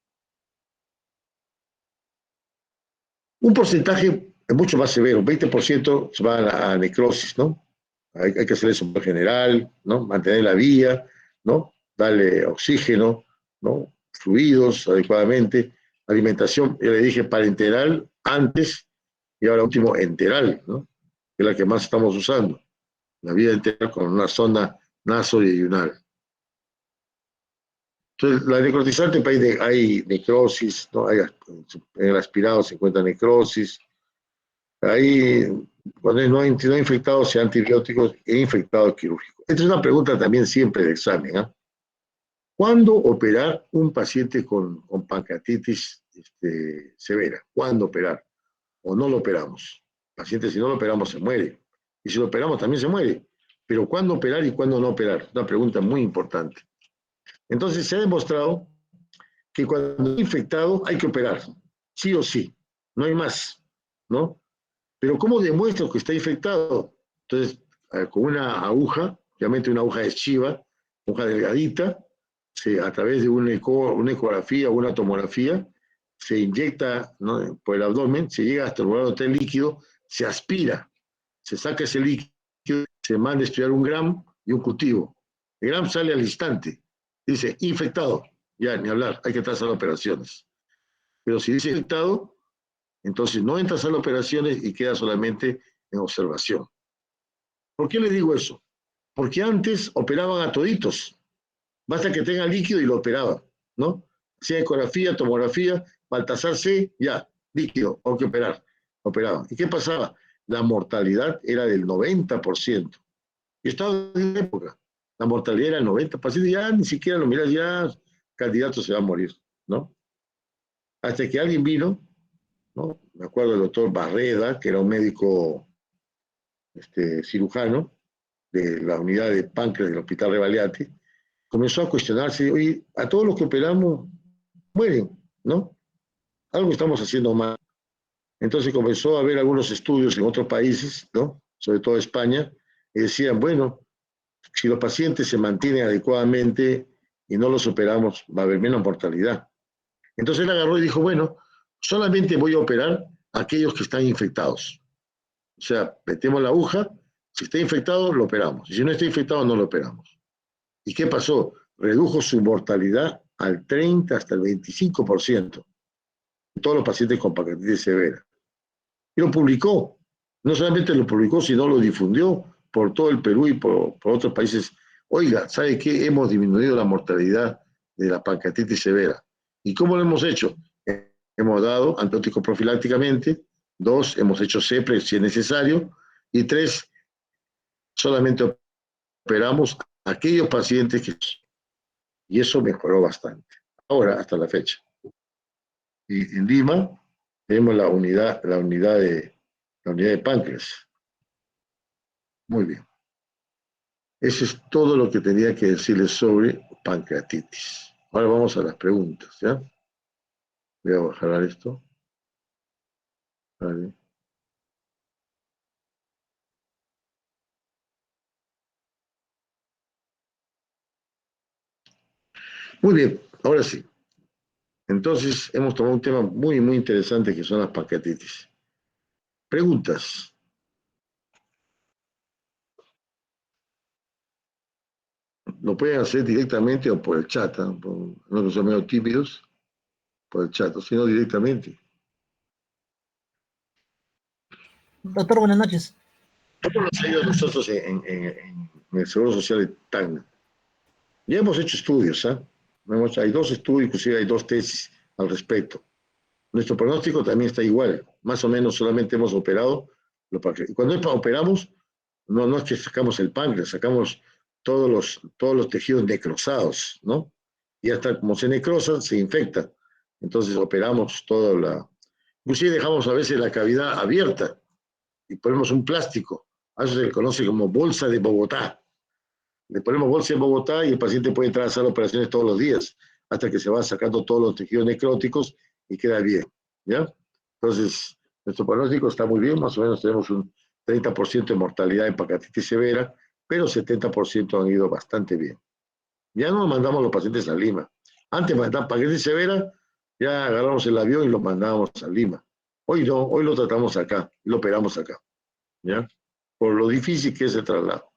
Un porcentaje mucho más severo, 20% se va a necrosis, ¿no? Hay que hacer eso en general, ¿no? Mantener la vía, ¿no? Darle oxígeno, ¿no? Fluidos adecuadamente, alimentación, ya le dije parenteral antes y ahora último enteral, ¿no? Que es la que más estamos usando, la vía enteral con una sonda nasoyeyunal. Entonces, la necrotizante, hay necrosis, ¿no? En el aspirado se encuentra necrosis. Ahí, cuando no hay infectado, sea antibióticos e infectado quirúrgico. Esta es una pregunta también siempre de examen, ¿eh? ¿Cuándo operar un paciente con pancreatitis severa? ¿Cuándo operar? ¿O no lo operamos? El paciente, si no lo operamos, se muere. Y si lo operamos, también se muere. Pero ¿cuándo operar y cuándo no operar? Una pregunta muy importante. Entonces, se ha demostrado que cuando hay infectado hay que operar, sí o sí, no hay más, ¿no? Pero ¿cómo demuestro que está infectado? Entonces, con una aguja, obviamente una aguja de Shiva, hoja delgadita, a través de una ecografía o una tomografía, se inyecta, ¿no?, por el abdomen, se llega hasta el lugar donde está el líquido, se aspira, se saca ese líquido, se manda a estudiar un gram y un cultivo. El gram sale al instante, dice infectado, ya ni hablar, hay que entrar a las operaciones. Pero si dice infectado, entonces no entras a las operaciones y queda solamente en observación. ¿Por qué le digo eso? Porque antes operaban a toditos. Basta que tenga líquido y lo operaban, ¿no? Hacía ecografía, tomografía, Baltasar C, ya, líquido, hay que operar. Operaban. ¿Y qué pasaba? La mortalidad era del 90%. Y estaba en la época. La mortalidad era del 90%. Ya ni siquiera lo miras, ya candidato se va a morir, ¿no? Hasta que alguien vino, ¿no? Me acuerdo del doctor Barreda, que era un médico cirujano de la unidad de páncreas del Hospital Revalliati, comenzó a cuestionarse, oye, a todos los que operamos mueren, ¿no? Algo estamos haciendo mal. Entonces comenzó a haber algunos estudios en otros países, ¿no? Sobre todo España, y decían, bueno, si los pacientes se mantienen adecuadamente y no los operamos, va a haber menos mortalidad. Entonces él agarró y dijo, bueno, solamente voy a operar a aquellos que están infectados. O sea, metemos la aguja, si está infectado, lo operamos. Y si no está infectado, no lo operamos. ¿Y qué pasó? Redujo su mortalidad al 30 hasta el 25% de todos los pacientes con pancreatitis severa. Y lo publicó. No solamente lo publicó, sino lo difundió por todo el Perú y por otros países. Oiga, ¿sabe qué? Hemos disminuido la mortalidad de la pancreatitis severa. ¿Y cómo lo hemos hecho? Hemos dado antibióticos profilácticamente. 2, hemos hecho CEPRE si es necesario. Y 3, solamente operamos a aquellos pacientes que... Y eso mejoró bastante. Ahora, hasta la fecha. Y en Lima tenemos la unidad de páncreas. Muy bien. Eso es todo lo que tenía que decirles sobre pancreatitis. Ahora vamos a las preguntas, ¿ya? Voy a bajar esto. Vale. Muy bien, ahora sí. Entonces, hemos tomado un tema muy, muy interesante que son las pancreatitis. Preguntas. Lo pueden hacer directamente o por el chat, ¿eh? No que son medio tímidos, por el chat, o sino directamente. Doctor, buenas noches. ¿Cómo nos ha ido a nosotros en el Seguro Social de Tacna? Ya hemos hecho estudios, ¿eh? Hay 2 estudios, inclusive hay 2 tesis al respecto. Nuestro pronóstico también está igual, más o menos solamente hemos operado. Y cuando operamos, no es que sacamos el páncreas, sacamos todos los tejidos necrosados, ¿no? Y hasta como se necrosa, se infecta. Entonces operamos toda la... Inclusive dejamos a veces la cavidad abierta y ponemos un plástico. Eso se conoce como bolsa de Bogotá. Le ponemos bolsa en Bogotá y el paciente puede entrar a hacer operaciones todos los días, hasta que se van sacando todos los tejidos necróticos y queda bien, ¿ya? Entonces, nuestro pronóstico está muy bien, más o menos tenemos un 30% de mortalidad en pancreatitis severa, pero 70% han ido bastante bien. Ya no mandamos los pacientes a Lima. Antes mandaban pancreatitis severa, ya agarramos el avión y lo mandábamos a Lima. Hoy no, hoy lo tratamos acá, lo operamos acá, ¿ya? Por lo difícil que es el traslado.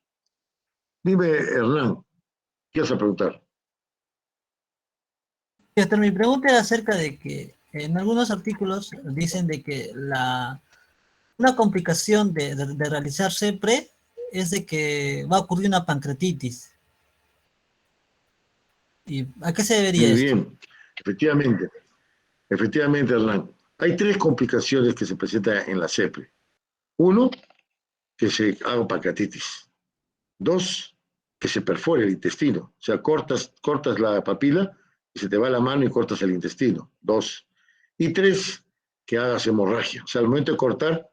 Dime, Hernán, ¿qué vas a preguntar? Doctor, mi pregunta era acerca de que en algunos artículos dicen de que una complicación de realizar CEPRE es de que va a ocurrir una pancreatitis. ¿Y a qué se debería Muy esto? bien, efectivamente, efectivamente, Hernán. Hay 3 complicaciones que se presentan en la CEPRE. 1, que se haga pancreatitis. 2, que se perfore el intestino. O sea, cortas la papila y se te va la mano y cortas el intestino. 2. Y 3, que hagas hemorragia. O sea, al momento de cortar,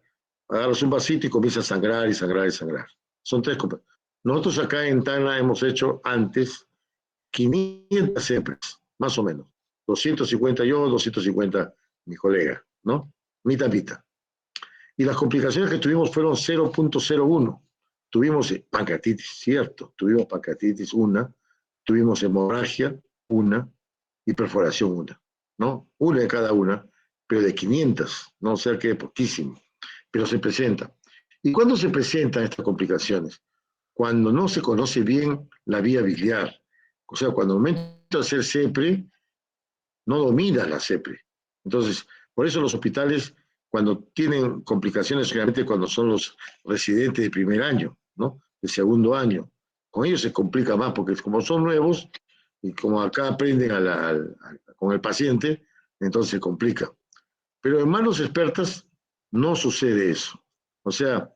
agarras un vasito y comienza a sangrar y sangrar y sangrar. Son 3 complicaciones. Nosotros acá en Tana hemos hecho antes 500 CEPRES, más o menos. 250 yo, 250 mi colega, ¿no? Mitad, mitad. Y las complicaciones que tuvimos fueron 0.01. Tuvimos pancreatitis, cierto, tuvimos pancreatitis una, tuvimos hemorragia una y perforación una, ¿no? Una de cada una, pero de 500, no sé qué, poquísimo, pero se presenta. ¿Y cuándo se presentan estas complicaciones? Cuando no se conoce bien la vía biliar, o sea, cuando al momento de hacer CEPRE, no domina la CEPRE. Entonces, por eso los hospitales, cuando tienen complicaciones, generalmente cuando son los residentes de primer año, ¿no? De segundo año, con ellos se complica más, porque como son nuevos, y como acá aprenden con el paciente, entonces se complica. Pero en manos expertas no sucede eso. O sea,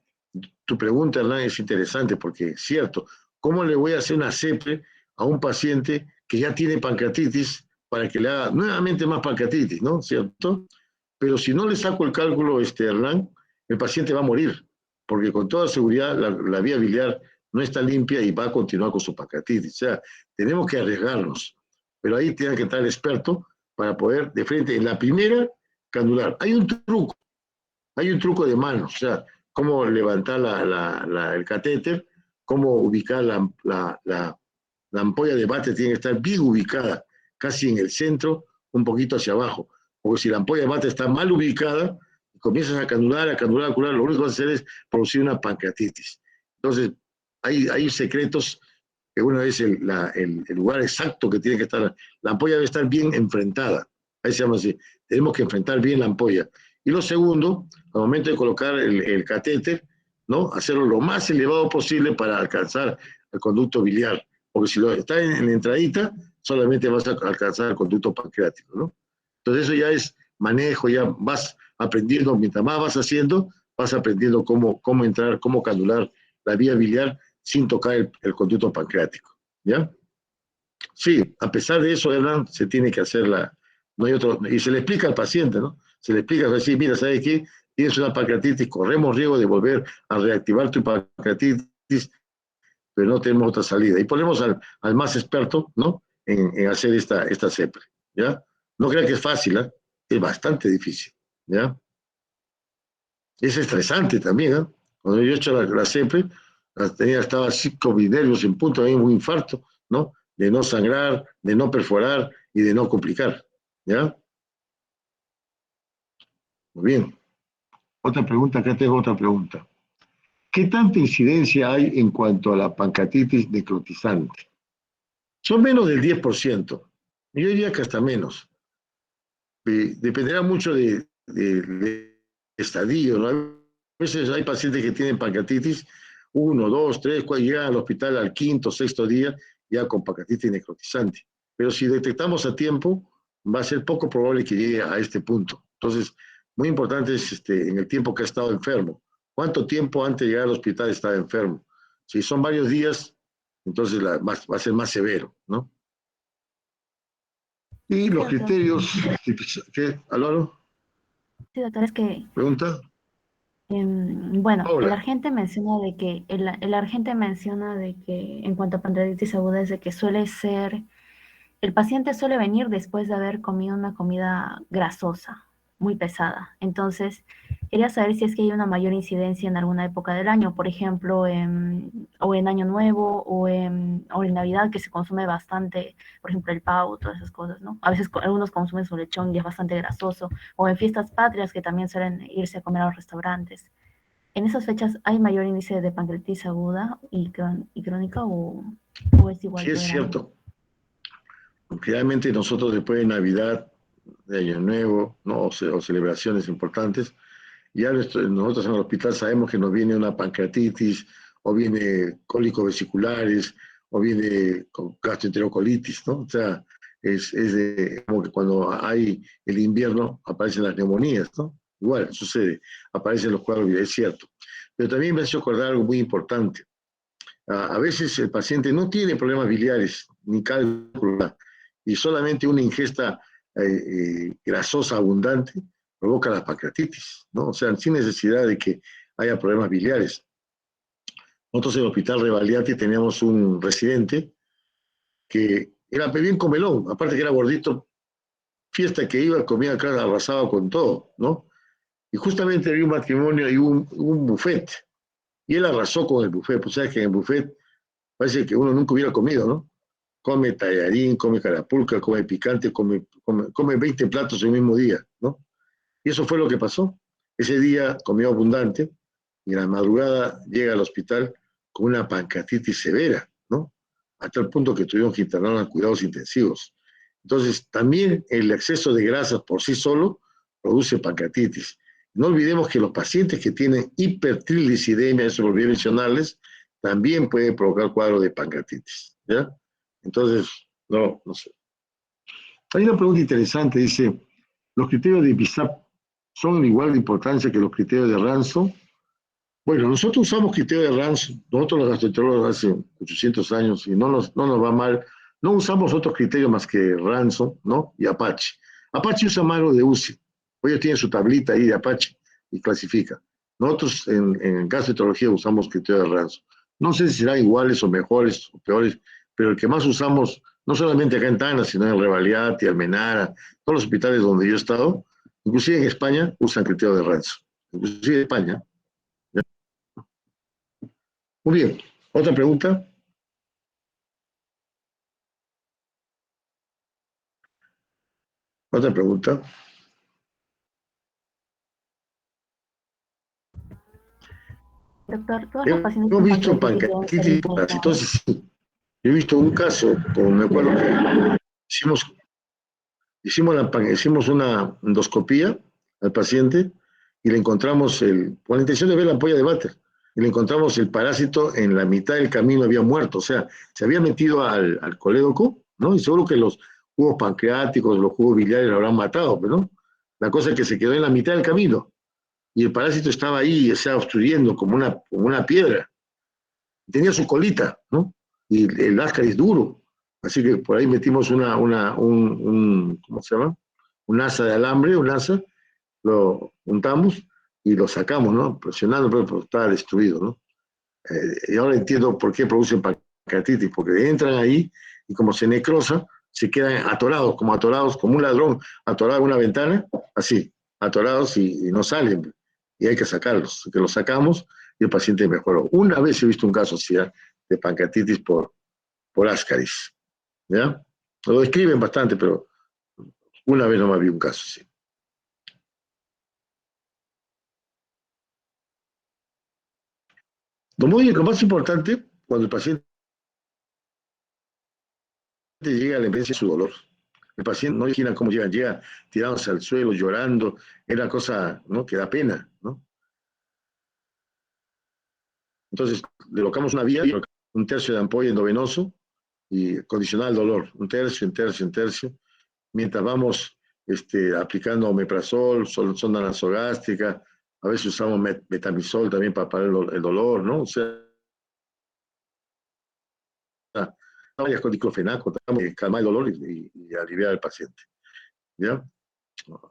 tu pregunta, Hernán, es interesante porque es cierto. ¿Cómo le voy a hacer una CEPRE a un paciente que ya tiene pancreatitis para que le haga nuevamente más pancreatitis, ¿no? ¿Cierto? Pero si no le saco el cálculo, Hernán, el paciente va a morir, porque con toda seguridad la vía biliar no está limpia y va a continuar con su pancreatitis. O sea, tenemos que arriesgarnos. Pero ahí tiene que estar el experto para poder de frente en la primera canular. Hay un truco. hay un truco de manos, o sea, cómo levantar el catéter, cómo ubicar la ampolla de bate, tiene que estar bien ubicada, casi en el centro, un poquito hacia abajo, porque si la ampolla de bate está mal ubicada, comienzas a canular, lo único que vas a hacer es producir una pancreatitis. Entonces, hay secretos que una vez el lugar exacto que tiene que estar, la ampolla debe estar bien enfrentada, ahí se llama así, tenemos que enfrentar bien la ampolla. Y lo segundo, al momento de colocar el catéter, ¿no? Hacerlo lo más elevado posible para alcanzar el conducto biliar, porque si lo está en la entradita, solamente vas a alcanzar el conducto pancreático, ¿no? Entonces eso ya es manejo, ya vas aprendiendo, mientras más vas haciendo, vas aprendiendo cómo entrar, cómo canular la vía biliar sin tocar el conducto pancreático, ¿ya? Sí, a pesar de eso, Hernán, se tiene que hacer no hay otro, y se le explica al paciente, ¿no? Se le explica, así, mira, ¿sabes qué? Tienes una pancreatitis, corremos riesgo de volver a reactivar tu pancreatitis, pero no tenemos otra salida. Y ponemos al más experto, ¿no? En hacer esta CEPRE, ¿ya? No crean que es fácil, ¿eh? Es bastante difícil, ¿ya? Es estresante también, ¿eh? Cuando yo he hecho la CEPRE, estaba así con mis nervios en punto, había un infarto, ¿no? De no sangrar, de no perforar y de no complicar, ¿ya? Muy bien. Otra pregunta, acá tengo otra pregunta. ¿Qué tanta incidencia hay en cuanto a la pancreatitis necrotizante? Son menos del 10%. Yo diría que hasta menos. Dependerá mucho de estadio, ¿no? A veces hay pacientes que tienen pancreatitis 1, 2, 3, 4, llegan al hospital al quinto, sexto día ya con pancreatitis necrotizante. Pero si detectamos a tiempo, va a ser poco probable que llegue a este punto. Entonces, muy importante es en el tiempo que ha estado enfermo. ¿Cuánto tiempo antes de llegar al hospital estaba enfermo? Si son varios días, entonces va a ser más severo, ¿no? Y Sí, los doctor. criterios, ¿qué? ¿Aló? Sí, doctor, es que, ¿Pregunta? bueno, Hola. el argente menciona de que en cuanto a pancreatitis aguda es de que suele ser, el paciente suele venir después de haber comido una comida grasosa, muy pesada. Entonces, quería saber si es que hay una mayor incidencia en alguna época del año, por ejemplo, o en Año Nuevo o en Navidad, que se consume bastante, por ejemplo, el pavo, todas esas cosas, ¿no? A veces algunos consumen su lechón y es bastante grasoso, o en fiestas patrias que también suelen irse a comer a los restaurantes. ¿En esas fechas hay mayor índice de pancreatitis aguda y crónica o es igual Sí, es todo el año? cierto. Realmente nosotros después de Navidad, de Año Nuevo, ¿no? O celebraciones importantes, ya nosotros en el hospital sabemos que nos viene una pancreatitis, o viene cólicos vesiculares, o viene con gastroenterocolitis, ¿no? O sea, como que cuando hay el invierno aparecen las neumonías, ¿no? Igual, sucede, aparecen los cuadros, es cierto. Pero también me ha hecho acordar algo muy importante. A veces el paciente no tiene problemas biliares ni cálculo y solamente una ingesta grasosa abundante provoca la pancreatitis, ¿no? O sea, sin necesidad de que haya problemas biliares. Nosotros en el Hospital Revaliati teníamos un residente que era bien comelón, aparte que era gordito, fiesta que iba, comía acá, arrasaba con todo, ¿no? Y justamente había un matrimonio y un buffet, y él arrasó con el buffet, pues sabes que en el buffet parece que uno nunca hubiera comido, ¿no? Come tallarín, come carapulca, come picante, come 20 platos el mismo día, ¿no? Y eso fue lo que pasó. Ese día comió abundante y en la madrugada llega al hospital con una pancreatitis severa, ¿no? Hasta el punto que tuvieron que internarlo a cuidados intensivos. Entonces, también el exceso de grasas por sí solo produce pancreatitis. No olvidemos que los pacientes que tienen hipertriglicidemia, eso volví a mencionarles, también puede provocar cuadro de pancreatitis, ¿ya? Entonces, no sé. Hay una pregunta interesante, dice, ¿los criterios de IPISAP son igual de importancia que los criterios de Ransom? Bueno, nosotros usamos criterios de Ransom, nosotros los gastroenterólogos hace 800 años y no nos va mal. No usamos otros criterios más que Ransom, ¿no? Y Apache. Apache usa más lo de UCI. Ellos tienen su tablita ahí de Apache y clasifica. Nosotros en gastroenterología usamos criterios de Ransom. No sé si serán iguales o mejores o peores, pero el que más usamos, no solamente acá en Tacna, sino en Revaliati, Almenara, todos los hospitales donde yo he estado, inclusive en España, usan criterios de Ransom. inclusive de España. ¿Ya? Muy bien. ¿Otra pregunta? ¿Otra pregunta? Doctor, ¿todos los pacientes Hemos con visto pancreatitis deben ser pancreatitis por intubados? parasitosis, sí. Yo he visto un caso, como me acuerdo que hicimos una endoscopía al paciente y le encontramos con la intención de ver la ampolla de váter, y le encontramos el parásito en la mitad del camino, había muerto, o sea, se había metido al colédoco, ¿no? Y seguro que los jugos pancreáticos, los jugos biliares lo habrán matado, pero ¿no? La cosa es que se quedó en la mitad del camino y el parásito estaba ahí, o sea, obstruyendo como una piedra. Tenía su colita, ¿no? Y el ascaris duro. Así que por ahí metimos ¿cómo se llama? Un asa de alambre, un asa, lo untamos y lo sacamos, ¿no? Presionando, pero estaba destruido, ¿no? Y ahora entiendo por qué producen pancreatitis, porque entran ahí y como se necrosa, se quedan atorados, como un ladrón atorado en una ventana, así, atorados y no salen. Y hay que sacarlos, que los sacamos y el paciente mejoró. Una vez he visto un caso así, ¿eh? De pancreatitis por ascaris, ¿ya? Lo describen bastante, pero una vez no me vi un caso así. Lo más importante, cuando el paciente llega a la emergencia, es su dolor. El paciente no imagina cómo llega tirados al suelo, llorando, es una cosa, ¿no? Que da pena, ¿no? Entonces, le colocamos una vía, un tercio de ampolla endovenoso y condicionar el dolor, un tercio, un tercio, un tercio, mientras vamos aplicando omeprazol, sonda nasogástrica, a veces usamos metamizol también para parar el dolor, ¿no? O sea, varias con diclofenaco, tratamos de calmar el dolor y aliviar al paciente, ¿ya?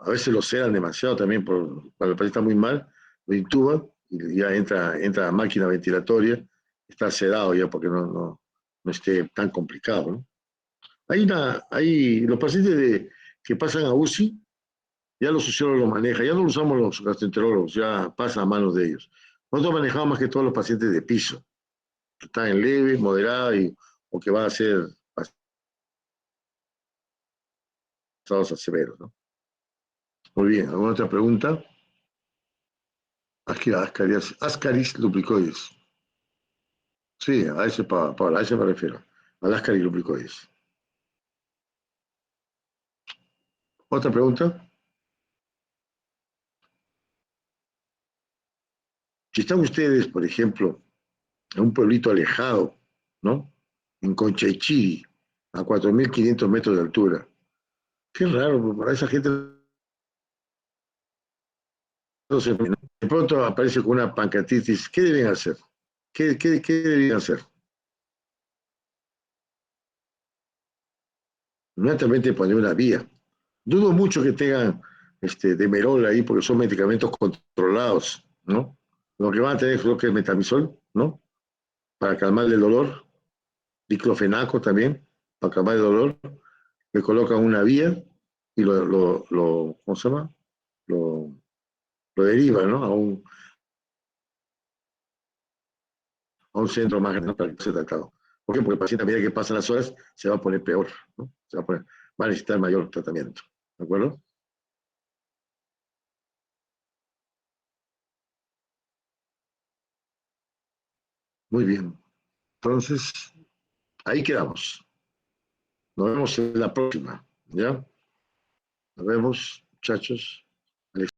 A veces lo sedan demasiado también, cuando el paciente está muy mal, lo intuban y ya entra a máquina ventilatoria, está sedado ya porque no esté tan complicado, ¿no? Los pacientes que pasan a UCI, ya los sociólogos lo manejan, ya no lo usamos los gastroenterólogos, ya pasa a manos de ellos. Nosotros manejamos más que todos los pacientes de piso, que están en leve, moderada o que van a ser pasados a severos, ¿no? Muy bien, ¿alguna otra pregunta? Aquí, Ascaris lubricoides. Sí, a ese me refiero, al Ascaris lubricoides. ¿Otra pregunta? Si están ustedes, por ejemplo, en un pueblito alejado, ¿no? En Conchaychiri, a 4.500 metros de altura. Qué raro, porque para esa gente no se... De pronto aparece con una pancreatitis. ¿Qué deben hacer? ¿Qué deben hacer? Inmediatamente poner una vía. Dudo mucho que tengan demerol ahí porque son medicamentos controlados, ¿no? Lo que van a tener creo que es metamizol, ¿no? Para calmar el dolor, diclofenaco también, para calmar el dolor, le colocan una vía y ¿cómo se llama? Lo, lo derivan, ¿no? A un centro más grande, ¿no? Para que sea tratado. ¿Por qué? Porque el paciente a medida que pasan las horas se va a poner peor, ¿no? Va a necesitar mayor tratamiento, ¿de acuerdo? Muy bien. Entonces, ahí quedamos. Nos vemos en la próxima, ¿ya? Nos vemos, muchachos.